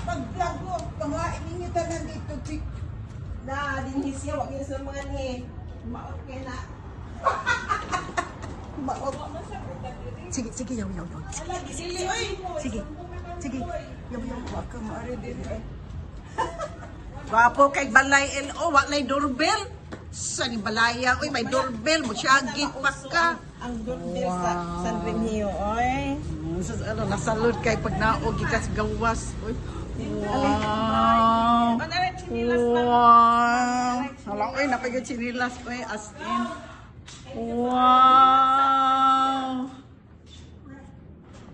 Pag-vlog ko, pangain ninyo tanan dito, chick. Na, dinhisya, wag yun sa mga ni. Maot kaya na. Maot. Sige, sige, yaw. Sige, sige. Yaw. Wag ka maari din. Wapo kay balay LO, wag lay doorbell. Sa ni balaya, oy, may doorbell mo siya pa ka. Ang doorbell sa San Remigio, oy. Ano, nasalod kay pag naogi kas gawas. Oy. Wow. Wow. Hala, oy, napagod sinilas, oy, as in. Wow.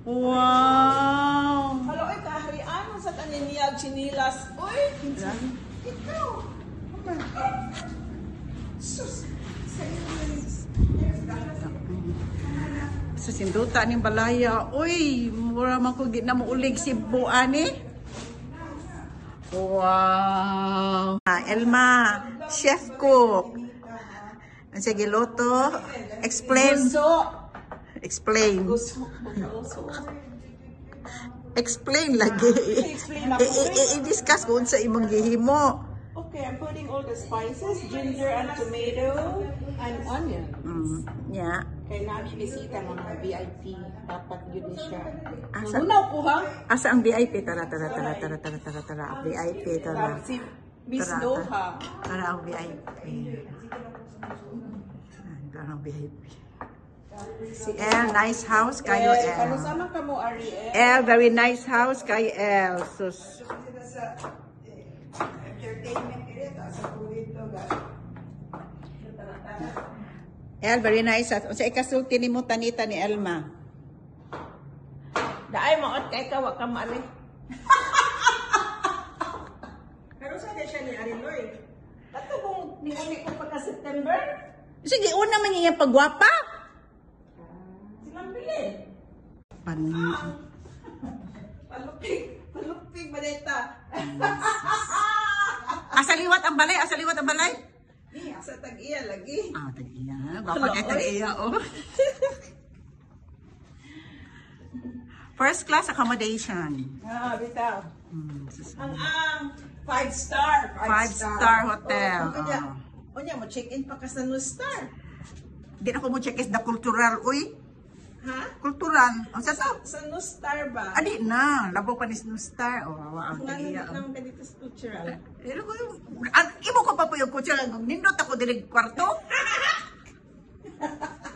Wow. Halo, oy, kaharian mo sa taniniyag sinilas. Oy, ikaw. Sus. Sa sinduta ning balaya, uy, mura man ko na muulig si Buani. Wow. Elma, chef cook. Sige, Loto, explain. Explain. Explain lagi. I-discuss kung sa imong gihimo. Okay, I'm putting all the spices, ginger and tomato and onion. Yeah. Kaya namin bisita mga VIP. Dapat yun siya. Asa? Unaw po ha? Asa ang VIP? Tara. Ang VIP, tara. Si Miss Doha. Tara ang VIP. Tara ang VIP. Si El, nice house kayo, El. Ano sama ka mo, Ariel? El, very nice house kay El. Sus. El, very nice. Sa ikasulti ni mo tanita ni Elma. Daay maot kay ka, wag ka maali. Pero saan siya ni Ariloy? Bato kung ninguni ko pagka-September? Sige, una man yung pagwapa. Silang bilin. Palupig, baleta. Asa liwat ang balay? Sa tag-iya lagi. Tag-iya. Baka kay tag-iya, oh. First class accommodation. Bitaw. Ang 5-star. 5-star hotel. Onya mo check-in pa ka sa Star. Di na ko mo check is the cultural, uy. Ha? Kultural. Ang sa to? Sa Star ba? Adi na. Labo pa ni Star. O, ang tag-iya. Ang ganito sa cultural. Imo ko pa po yung cultural. Nindot ako dinig kwarto.